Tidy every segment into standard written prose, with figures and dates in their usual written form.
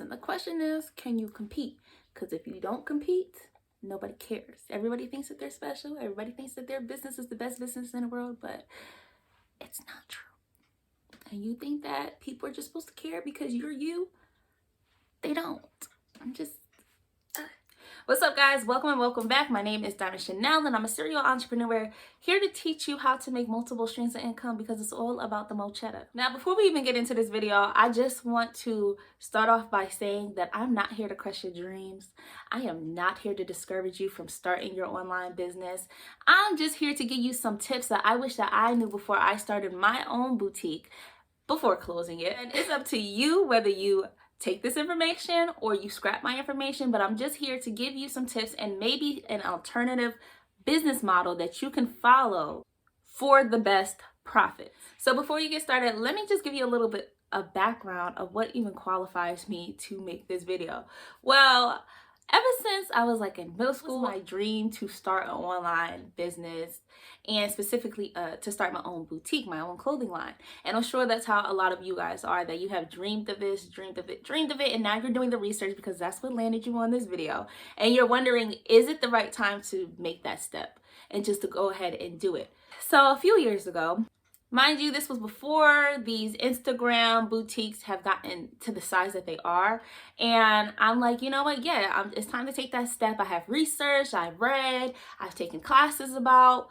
And the question is, can you compete? Because if you don't compete, nobody cares. Everybody thinks that they're special. Everybody thinks that their business is the best business in the world, but it's not true. And you think that people are just supposed to care because you're you? They don't. What's up, guys? Welcome and welcome back. My name is Diamond Chanel and I'm a serial entrepreneur here to teach you how to make multiple streams of income because it's all about the mo cheddar. Now, before we even get into this video, I just want to start off by saying that I'm not here to crush your dreams. I am not here to discourage you from starting your online business. I'm just here to give you some tips that I wish that I knew before I started my own boutique before closing it. And it's up to you whether you take this information or you scrap my information, but I'm just here to give you some tips and maybe an alternative business model that you can follow for the best profit. So before you get started, let me just give you a little bit of background of what even qualifies me to make this video. Well, ever since I was like in middle school, my dream to start an online business and specifically to start my own boutique, my own clothing line. And I'm sure that's how a lot of you guys are, that you have dreamed of this, dreamed of it, and now you're doing the research because that's what landed you on this video. And you're wondering, is it the right time to make that step and just to go ahead and do it? So a few years ago, mind you, this was before these Instagram boutiques have gotten to the size that they are. And I'm like, you know what? Yeah, it's time to take that step. I have researched, I've read, I've taken classes about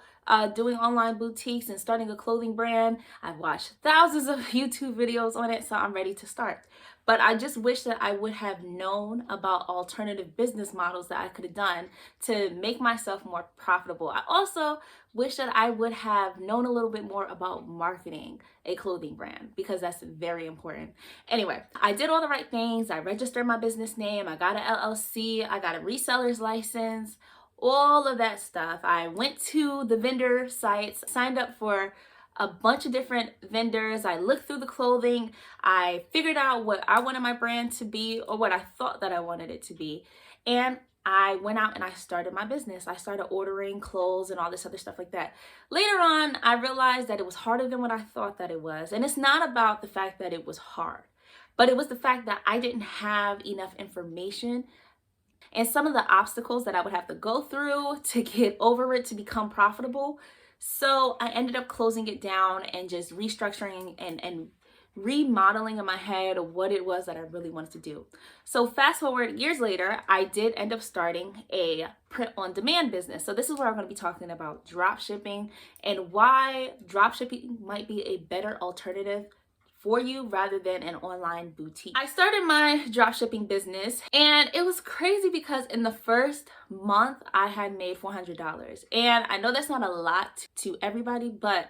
doing online boutiques and starting a clothing brand. I've watched thousands of YouTube videos on it, so I'm ready to start. But I just wish that I would have known about alternative business models that I could have done to make myself more profitable. I also wish that I would have known a little bit more about marketing a clothing brand because that's very important. Anyway, I did all the right things. I registered my business name. I got an LLC. I got a reseller's license, all of that stuff. I went to the vendor sites, signed up for a bunch of different vendors. I looked through the clothing. I figured out what I wanted my brand to be or what I thought that I wanted it to be. And I went out and I started my business. I started ordering clothes and all this other stuff like that. Later on, I realized that it was harder than what I thought that it was. And it's not about the fact that it was hard, but it was the fact that I didn't have enough information and some of the obstacles that I would have to go through to get over it to become profitable. So I ended up closing it down and just restructuring and remodeling in my head what it was that I really wanted to do. So fast forward years later, I did end up starting a print-on-demand business. So this is where I'm going to be talking about dropshipping and why dropshipping might be a better alternative for you rather than an online boutique. I started my dropshipping business and it was crazy because in the first month I had made $400. And I know that's not a lot to everybody, but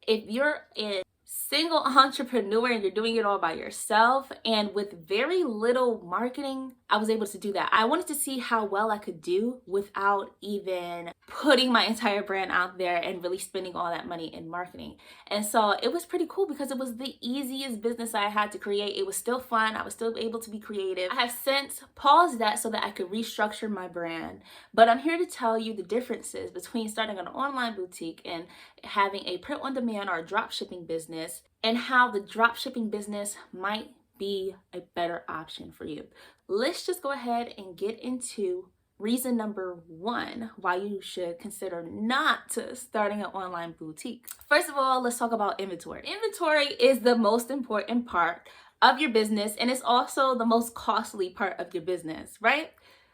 if you're a single entrepreneur and you're doing it all by yourself and with very little marketing, I was able to do that. I wanted to see how well I could do without even putting my entire brand out there and really spending all that money in marketing. And so it was pretty cool because it was the easiest business I had to create. It was still fun. I was still able to be creative. I have since paused that so that I could restructure my brand. But I'm here to tell you the differences between starting an online boutique and having a print-on-demand or a dropshipping business and how the dropshipping business might be a better option for you. Let's just go ahead and get into reason number one why you should consider not starting an online boutique. First of all, let's talk about inventory. Inventory is the most important part of your business and it's also the most costly part of your business, right?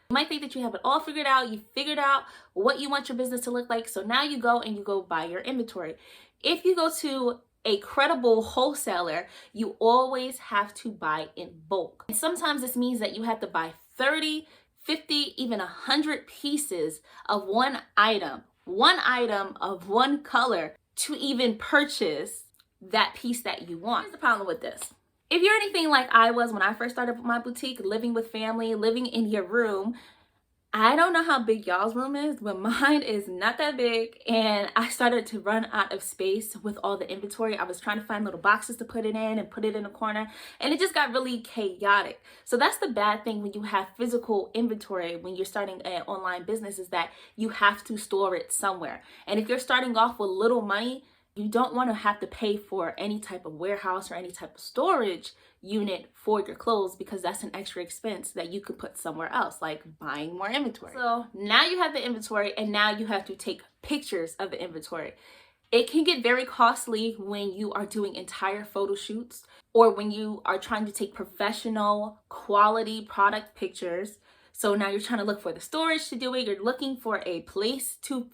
You might think that you have it all figured out. You figured out what you want your business to look like. So now you go and you go buy your inventory. If you go to a credible wholesaler, you always have to buy in bulk. And sometimes this means that you have to buy 30, 50, even 100 pieces of one item of one color to even purchase that piece that you want. Here's the problem with this. If you're anything like I was when I first started my boutique, living with family, living in your room, I don't know how big y'all's room is, but mine is not that big. And I started to run out of space with all the inventory. I was trying to find little boxes to put it in and put it in a corner. And it just got really chaotic. So that's the bad thing when you have physical inventory, when you're starting an online business, is that you have to store it somewhere. And if you're starting off with little money, You don't want to have to pay for any type of warehouse or any type of storage unit for your clothes, because that's an extra expense that you could put somewhere else, like buying more inventory. So now you have the inventory, and now you have to take pictures of the inventory. It can get very costly when you are doing entire photo shoots, or when you are trying to take professional quality product pictures. So now you're trying to look for the storage to do it. You're looking for a place to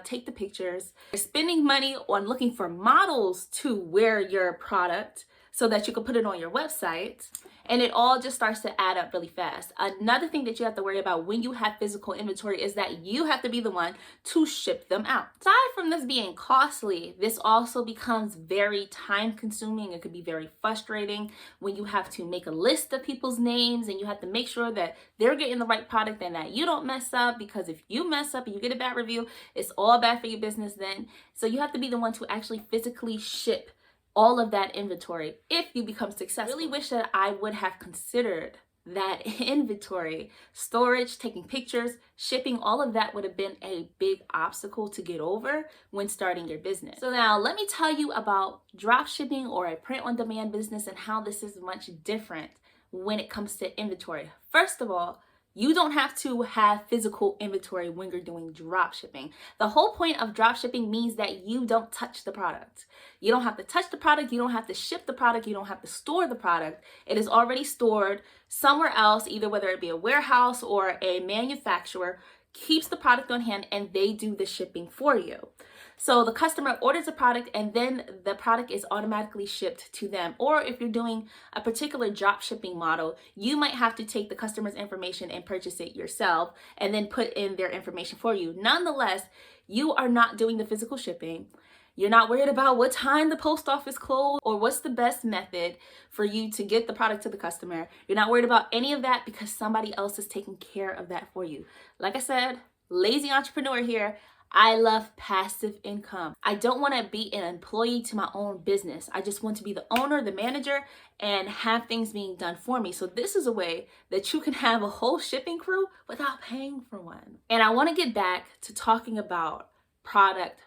take the pictures. You're spending money on looking for models to wear your product so that you can put it on your website. And it all just starts to add up really fast. Another thing that you have to worry about when you have physical inventory is that you have to be the one to ship them out. Aside from this being costly, this also becomes very time consuming. It could be very frustrating when you have to make a list of people's names and you have to make sure that they're getting the right product and that you don't mess up, because if you mess up and you get a bad review, it's all bad for your business then. So you have to be the one to actually physically ship all of that inventory if you become successful. I really wish that I would have considered that inventory, storage, taking pictures, shipping. All of that would have been a big obstacle to get over when starting your business. So now let me tell you about drop shipping or a print on demand business and how this is much different when it comes to inventory. First of all, you don't have to have physical inventory when you're doing drop shipping. The whole point of drop shipping means that you don't touch the product. You don't have to touch the product. You don't have to ship the product. You don't have to store the product. It is already stored somewhere else, either whether it be a warehouse or a manufacturer keeps the product on hand and they do the shipping for you. So the customer orders a product and then the product is automatically shipped to them. Or if you're doing a particular drop shipping model, you might have to take the customer's information and purchase it yourself and then put in their information for you. Nonetheless, you are not doing the physical shipping. You're not worried about what time the post office closed or what's the best method for you to get the product to the customer. You're not worried about any of that because somebody else is taking care of that for you. Like I said, lazy entrepreneur here. I love passive income. I don't want to be an employee to my own business. I just want to be the owner, the manager, and have things being done for me. So this is a way that you can have a whole shipping crew without paying for one. And I want to get back to talking about product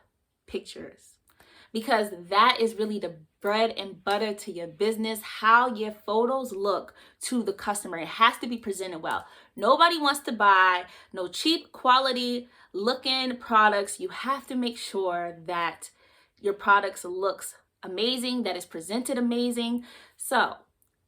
pictures, because that is really the bread and butter to your business, how your photos look to the customer. It has to be presented well. Nobody wants to buy no cheap quality looking products. You have to make sure that your products looks amazing, that is presented amazing. So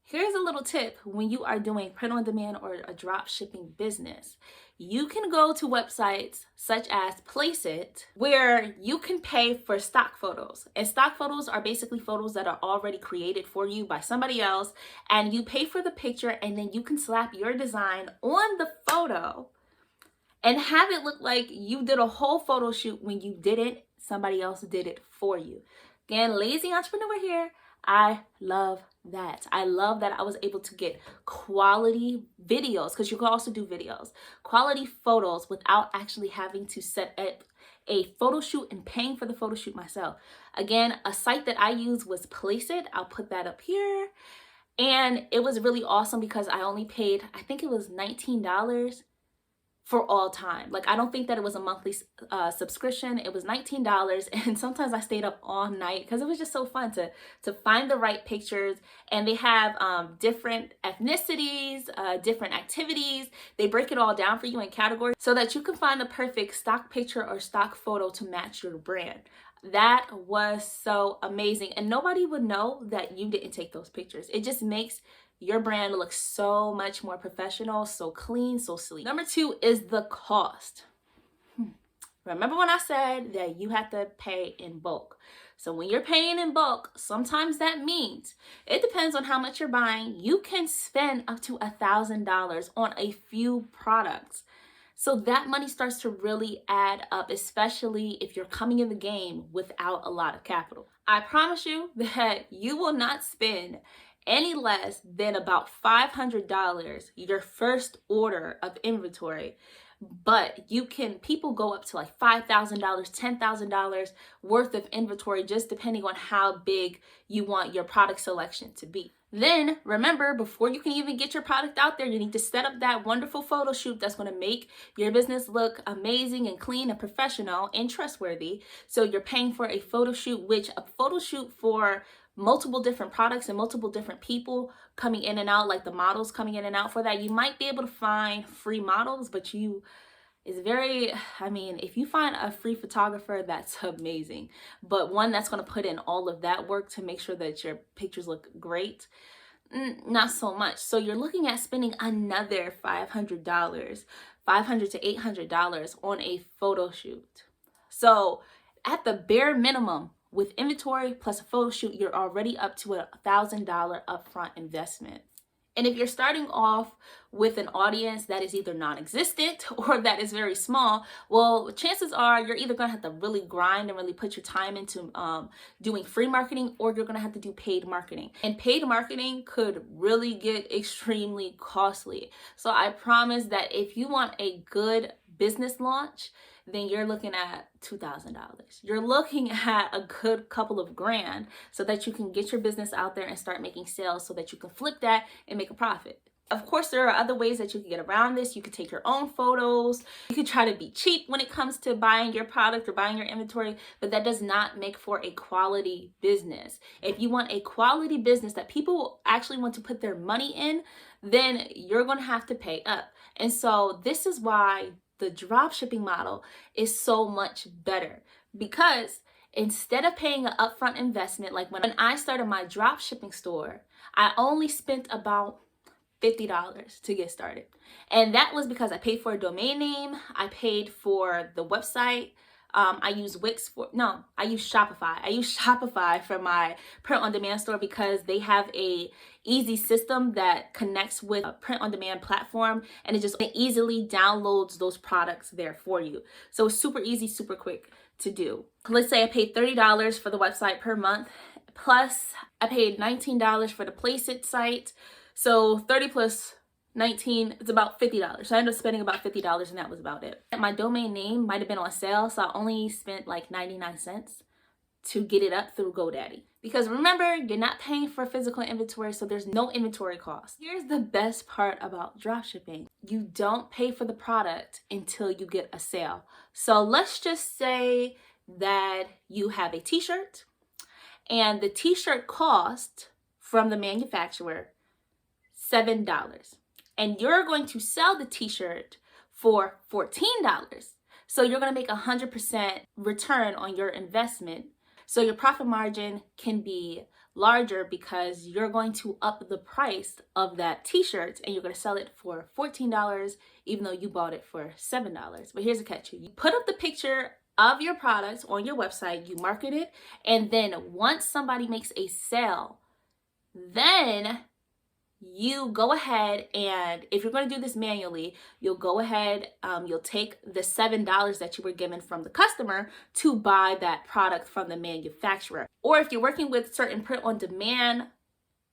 here's a little tip when you are doing print on demand or a drop shipping business. You can go to websites such as Placeit, where you can pay for stock photos. And stock photos are basically photos that are already created for you by somebody else. And you pay for the picture and then you can slap your design on the photo and have it look like you did a whole photo shoot when you didn't. Somebody else did it for you. Again, lazy entrepreneur here. I love that. I love that I was able to get quality videos, because you can also do videos, quality photos without actually having to set up a photo shoot and paying for the photo shoot myself. Again, a site that I use was Placeit. I'll put that up here. And it was really awesome because I only paid, I think it was $19 for all time. Like, I don't think that it was a monthly subscription. It was $19, and sometimes I stayed up all night because it was just so fun to find the right pictures. And they have different ethnicities, different activities. They break it all down for you in categories so that you can find the perfect stock picture or stock photo to match your brand. That was so amazing, and nobody would know that you didn't take those pictures. It just makes your brand looks so much more professional, so clean, so sleek. Number 2 is the cost. Remember when I said that you have to pay in bulk? So when you're paying in bulk, sometimes that means, it depends on how much you're buying, you can spend up to $1,000 on a few products. So that money starts to really add up, especially if you're coming in the game without a lot of capital. I promise you that you will not spend any less than about $500 your first order of inventory but people go up to like $5,000, $10,000 worth of inventory, just depending on how big you want your product selection to be. Then remember, before you can even get your product out there, you need to set up that wonderful photo shoot that's going to make your business look amazing and clean and professional and trustworthy. So you're paying for a photo shoot, which a photo shoot for multiple different products and multiple different people coming in and out, like the models coming in and out for that. You might be able to find free models, but if you find a free photographer, that's amazing. But one that's going to put in all of that work to make sure that your pictures look great, not so much. So you're looking at spending another $500 to $800 on a photo shoot. So at the bare minimum, with inventory plus a photo shoot, you're already up to $1,000 upfront investment. And if you're starting off with an audience that is either non-existent or that is very small, well, chances are you're either going to have to really grind and really put your time into doing free marketing, or you're going to have to do paid marketing. And paid marketing could really get extremely costly. So I promise that if you want a good business launch, then you're looking at $2,000. You're looking at a good couple of grand so that you can get your business out there and start making sales so that you can flip that and make a profit. Of course, there are other ways that you can get around this. You could take your own photos. You could try to be cheap when it comes to buying your product or buying your inventory, but that does not make for a quality business. If you want a quality business that people actually want to put their money in, then you're going to have to pay up. And so this is why the dropshipping model is so much better, because instead of paying an upfront investment, like when I started my dropshipping store, I only spent about $50 to get started. And that was because I paid for a domain name, I paid for the website, I use Shopify. I use Shopify for my print-on-demand store because they have a easy system that connects with a print-on-demand platform, and it just easily downloads those products there for you. So it's super easy, super quick to do. Let's say I paid $30 for the website per month, plus I paid $19 for the Place It site. So 30 plus 19, it's about $50. So I ended up spending about $50, and that was about it. My domain name might have been on sale, so I only spent like 99 cents to get it up through GoDaddy. Because remember, you're not paying for physical inventory, so there's no inventory cost. Here's the best part about dropshipping. You don't pay for the product until you get a sale. So let's just say that you have a t-shirt, and the t-shirt cost from the manufacturer $7. And you're going to sell the t-shirt for $14. So you're going to make 100% return on your investment. So your profit margin can be larger because you're going to up the price of that t-shirt, and you're going to sell it for $14 even though you bought it for $7. But here's the catch. You put up the picture of your product on your website, you market it, and then once somebody makes a sale, then you go ahead, and if you're going to do this manually, you'll go ahead, you'll take the $7 that you were given from the customer to buy that product from the manufacturer. Or if you're working with certain print-on-demand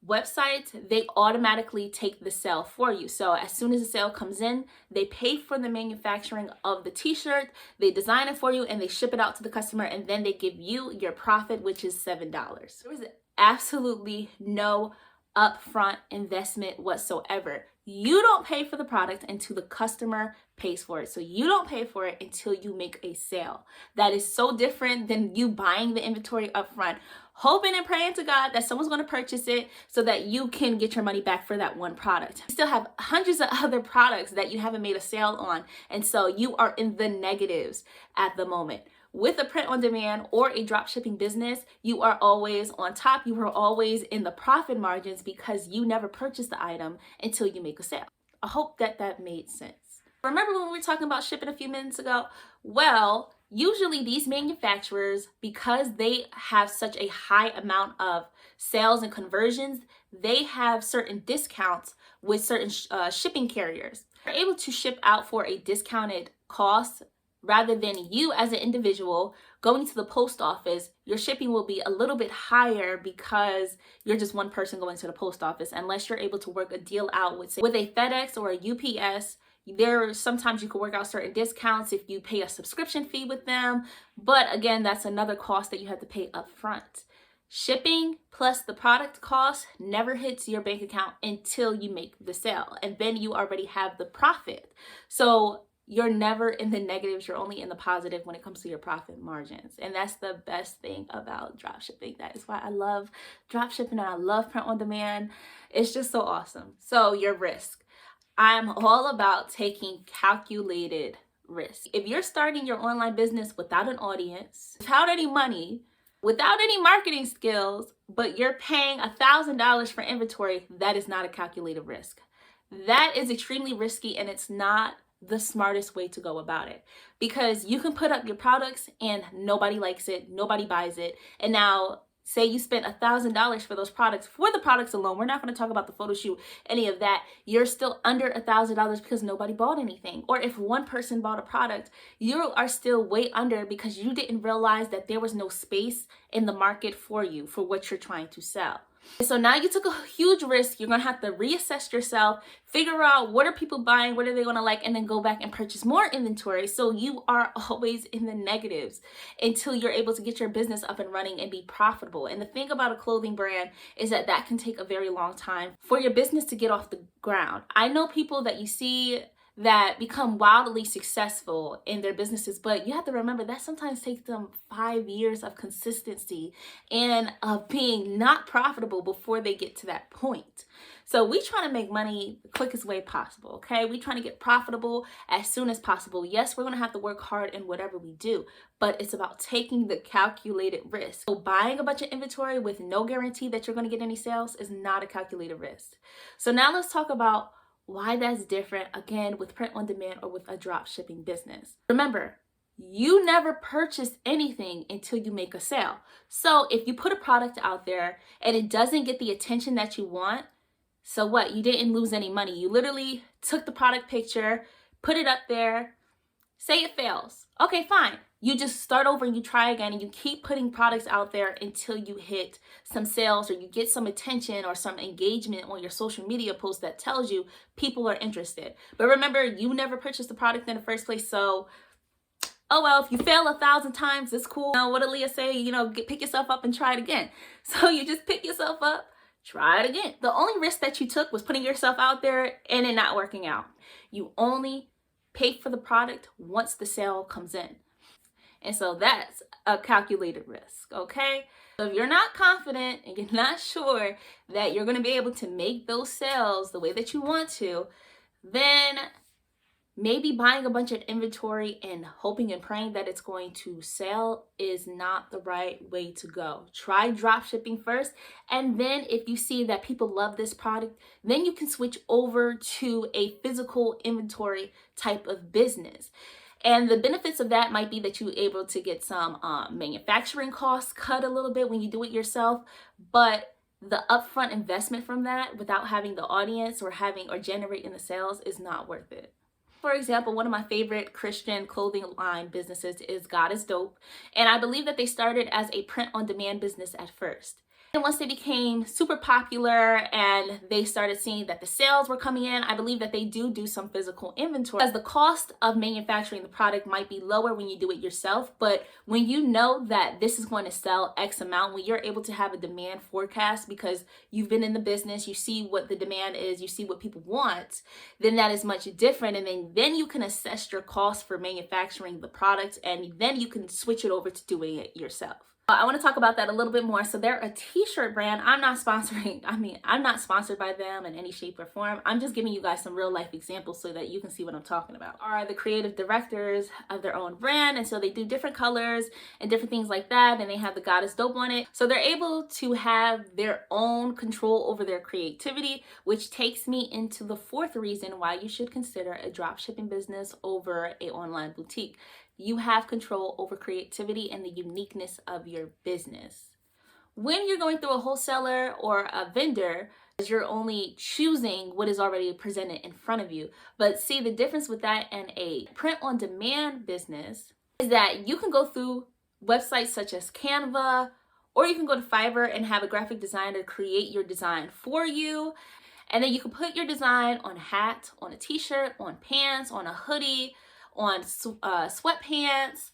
websites, they automatically take the sale for you. So as soon as the sale comes in, they pay for the manufacturing of the t-shirt, they design it for you, and they ship it out to the customer, and then they give you your profit, which is $7. There was absolutely no upfront investment whatsoever. You don't pay for the product until the customer pays for it. So you don't pay for it until you make a sale. That is so different than you buying the inventory upfront, hoping and praying to God that someone's going to purchase it so that you can get your money back for that one product. You still have hundreds of other products that you haven't made a sale on, and so you are in the negatives at the moment. With a print-on-demand or a dropshipping business, you are always on top. You are always in the profit margins because you never purchase the item until you make a sale. I hope that made sense. Remember when we were talking about shipping a few minutes ago? Well, usually these manufacturers, because they have such a high amount of sales and conversions, they have certain discounts with certain shipping carriers. They're able to ship out for a discounted cost. Rather than you as an individual going to the post office, your shipping will be a little bit higher because you're just one person going to the post office. Unless you're able to work a deal out with a FedEx or a UPS, Sometimes you can work out certain discounts if you pay a subscription fee with them. But again, that's another cost that you have to pay up front. Shipping plus the product cost never hits your bank account until you make the sale, and then you already have the profit. So you're never in the negatives, you're only in the positive when it comes to your profit margins. And that's the best thing about dropshipping. That is why I love dropshipping and I love print on demand. It's just so awesome. So your risk. I'm all about taking calculated risk. If you're starting your online business without an audience, without any money, without any marketing skills, but you're paying $1,000 for inventory, that is not a calculated risk. That is extremely risky, and it's not the smartest way to go about it, because you can put up your products and nobody likes it, nobody buys it. And now say you spent $1,000 for those products, for the products alone, we're not going to talk about the photo shoot, any of that, you're still under $1,000 because nobody bought anything. Or if one person bought a product, you are still way under because you didn't realize that there was no space in the market for you, for what you're trying to sell. So now you took a huge risk. You're going to have to reassess yourself, figure out what are people buying, what are they going to like, and then go back and purchase more inventory. So you are always in the negatives until you're able to get your business up and running and be profitable. And the thing about a clothing brand is that that can take a very long time for your business to get off the ground. I know people that you see that become wildly successful in their businesses, but you have to remember that sometimes takes them 5 years of consistency and of being not profitable before they get to that point. So we try to make money the quickest way possible, okay? We trying to get profitable as soon as possible. Yes, we're gonna have to work hard in whatever we do, but it's about taking the calculated risk. So buying a bunch of inventory with no guarantee that you're gonna get any sales is not a calculated risk. So now let's talk about why that's different, again, with print on demand or with a drop shipping business. Remember, you never purchase anything until you make a sale. So if you put a product out there and it doesn't get the attention that you want, so what? You didn't lose any money. You literally took the product picture, put it up there, say it fails. Okay, fine. You just start over and you try again, and you keep putting products out there until you hit some sales or you get some attention or some engagement on your social media post that tells you people are interested. But remember, you never purchased the product in the first place, so oh well, if you fail 1,000 times, it's cool. Now, what did Leah say? Pick yourself up and try it again. So you just pick yourself up, try it again. The only risk that you took was putting yourself out there and it not working out. You only pay for the product once the sale comes in. And so that's a calculated risk, okay? So if you're not confident and you're not sure that you're going to be able to make those sales the way that you want to, then maybe buying a bunch of inventory and hoping and praying that it's going to sell is not the right way to go. Try drop shipping first, and then if you see that people love this product, then you can switch over to a physical inventory type of business. And the benefits of that might be that you're able to get some manufacturing costs cut a little bit when you do it yourself, but the upfront investment from that without having the audience or generating the sales is not worth it. For example, one of my favorite Christian clothing line businesses is God is Dope. And I believe that they started as a print on demand business at first. And once they became super popular and they started seeing that the sales were coming in, I believe that they do some physical inventory, because the cost of manufacturing the product might be lower when you do it yourself. But when you know that this is going to sell X amount, when you're able to have a demand forecast because you've been in the business, you see what the demand is, you see what people want, then that is much different. And then you can assess your cost for manufacturing the product, and then you can switch it over to doing it yourself. I want to talk about that a little bit more. So they're a t-shirt brand. I'm not sponsored by them in any shape or form. I'm just giving you guys some real life examples so that you can see what I'm talking about. Are the creative directors of their own brand, and so they do different colors and different things like that, and they have the God is Dope on it. So they're able to have their own control over their creativity, which takes me into the fourth reason why you should consider a drop shipping business over an online boutique. You have control over creativity and the uniqueness of your business. When you're going through a wholesaler or a vendor, you're only choosing what is already presented in front of you. But see, the difference with that and a print-on-demand business is that you can go through websites such as Canva, or you can go to Fiverr and have a graphic designer create your design for you. And then you can put your design on a hat, on a t-shirt, on pants, on a hoodie, on sweatpants,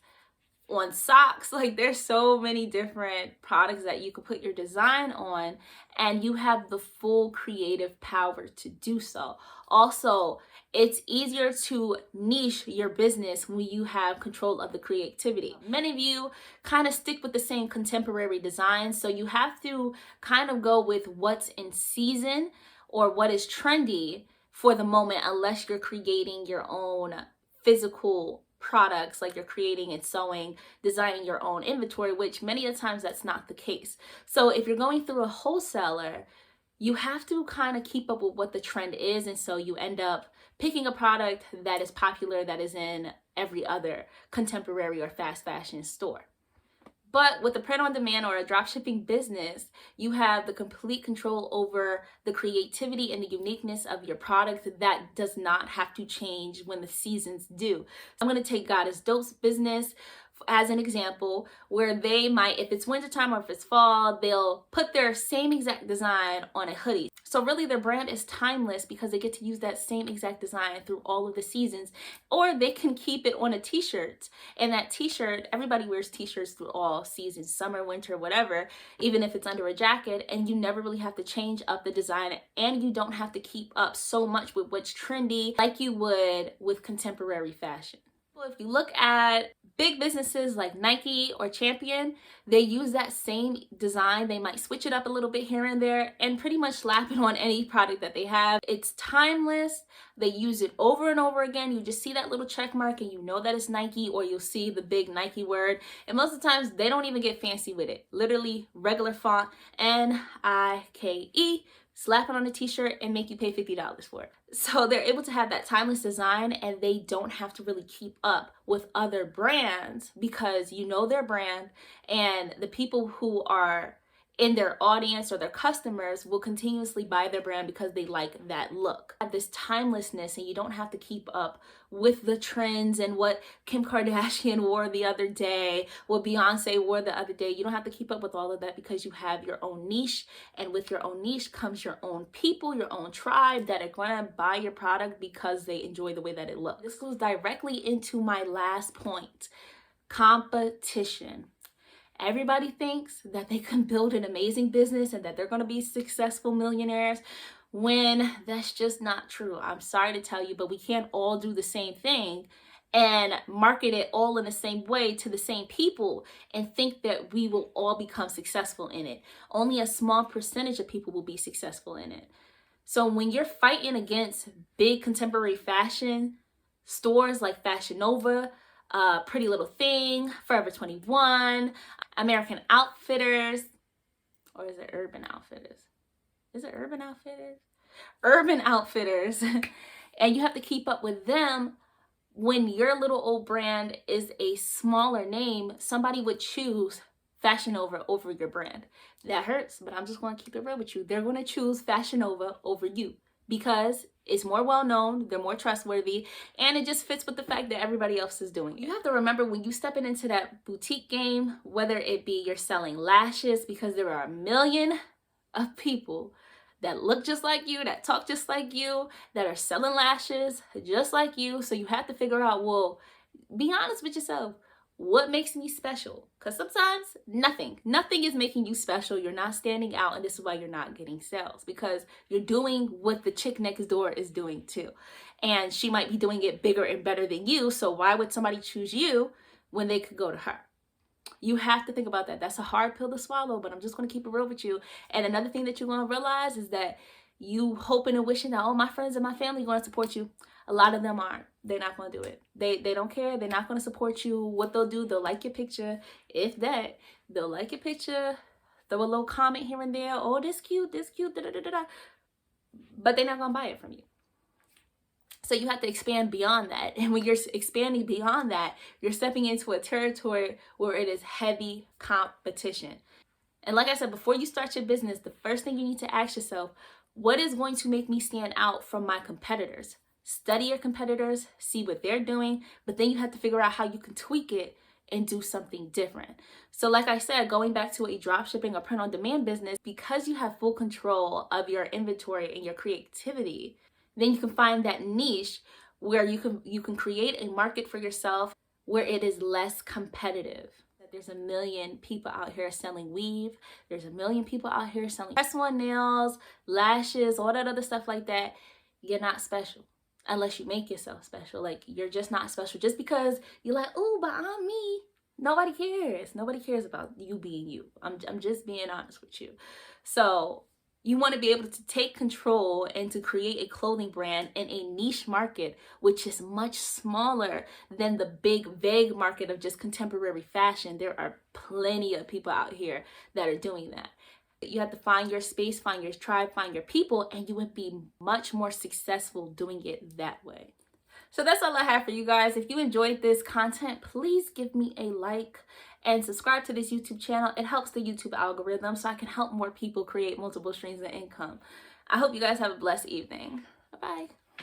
on socks. Like, there's so many different products that you could put your design on, and you have the full creative power to do so. Also, it's easier to niche your business when you have control of the creativity. Many of you kind of stick with the same contemporary designs, so you have to kind of go with what's in season or what is trendy for the moment, unless you're creating your own physical products, like you're creating and sewing, designing your own inventory, which many of the times that's not the case. So if you're going through a wholesaler, you have to kind of keep up with what the trend is, and so you end up picking a product that is popular, that is in every other contemporary or fast fashion store. But with a print on demand or a dropshipping business, you have the complete control over the creativity and the uniqueness of your product that does not have to change when the seasons do. I'm going to take Goddess Dope's business as an example, where they might, if it's wintertime or if it's fall, they'll put their same exact design on a hoodie. So really their brand is timeless because they get to use that same exact design through all of the seasons. Or they can keep it on a t-shirt, and that t-shirt, everybody wears t-shirts through all seasons, summer, winter, whatever, even if it's under a jacket, and you never really have to change up the design, and you don't have to keep up so much with what's trendy like you would with contemporary fashion. If you look at big businesses like Nike or Champion, they use that same design. They might switch it up a little bit here and there and pretty much slap it on any product that they have. It's timeless. They use it over and over again. You just see that little check mark and you know that it's Nike, or you'll see the big Nike word. And most of the times they don't even get fancy with it. Literally regular font, Nike. Slap it on a t-shirt and make you pay $50 for it. So they're able to have that timeless design, and they don't have to really keep up with other brands because you know their brand, and the people who are in their audience or their customers will continuously buy their brand because they like that look. Have this timelessness, and you don't have to keep up with the trends and what Kim Kardashian wore the other day, what Beyonce wore the other day. You don't have to keep up with all of that because you have your own niche, and with your own niche comes your own people, your own tribe that are going to buy your product because they enjoy the way that it looks. This goes directly into my last point: competition. Everybody thinks that they can build an amazing business and that they're going to be successful millionaires, when that's just not true. I'm sorry to tell you, but we can't all do the same thing and market it all in the same way to the same people and think that we will all become successful in it. Only a small percentage of people will be successful in it. So when you're fighting against big contemporary fashion stores like Fashion Nova, Pretty Little Thing, Forever 21, American Outfitters, or is it Urban Outfitters? Is it Urban Outfitters? Urban Outfitters. And you have to keep up with them. When your little old brand is a smaller name, somebody would choose Fashion Nova over your brand. That hurts, but I'm just going to keep it real with you. They're going to choose Fashion Nova over you because it's more well-known, they're more trustworthy, and it just fits with the fact that everybody else is doing it. You have to remember, when you step into that boutique game, whether it be you're selling lashes, because there are a million of people that look just like you, that talk just like you, that are selling lashes just like you. So you have to figure out, well, be honest with yourself. What makes me special? Because sometimes nothing is making you special. You're not standing out, and this is why you're not getting sales, because you're doing what the chick next door is doing too. And she might be doing it bigger and better than you, so why would somebody choose you when they could go to her? You have to think about that. That's a hard pill to swallow, but I'm just going to keep it real with you. And another thing that you're going to realize is that you hoping and wishing that, oh, my friends and my family are going to support you. A lot of them aren't. They're not going to do it. They don't care. They're not going to support you. What they'll do, they'll like your picture. If that, they'll like your picture, throw a little comment here and there. Oh, this cute, da da da da da. But they're not going to buy it from you. So you have to expand beyond that. And when you're expanding beyond that, you're stepping into a territory where it is heavy competition. And like I said, before you start your business, the first thing you need to ask yourself, what is going to make me stand out from my competitors? Study your competitors, see what they're doing, but then you have to figure out how you can tweak it and do something different. So like I said, going back to a dropshipping or print on demand business, because you have full control of your inventory and your creativity, then you can find that niche where you can create a market for yourself where it is less competitive. There's a million people out here selling weave. There's a million people out here selling press-on nails, lashes, all that other stuff like that. You're not special unless you make yourself special. Like, you're just not special just because you're like, oh, but I'm me. Nobody cares. Nobody cares about you being you. I'm just being honest with you. So you want to be able to take control and to create a clothing brand in a niche market, which is much smaller than the big, vague market of just contemporary fashion. There are plenty of people out here that are doing that. You have to find your space, find your tribe, find your people, and you would be much more successful doing it that way. So that's all I have for you guys. If you enjoyed this content, please give me a like and subscribe to this YouTube channel. It helps the YouTube algorithm so I can help more people create multiple streams of income. I hope you guys have a blessed evening. Bye-bye.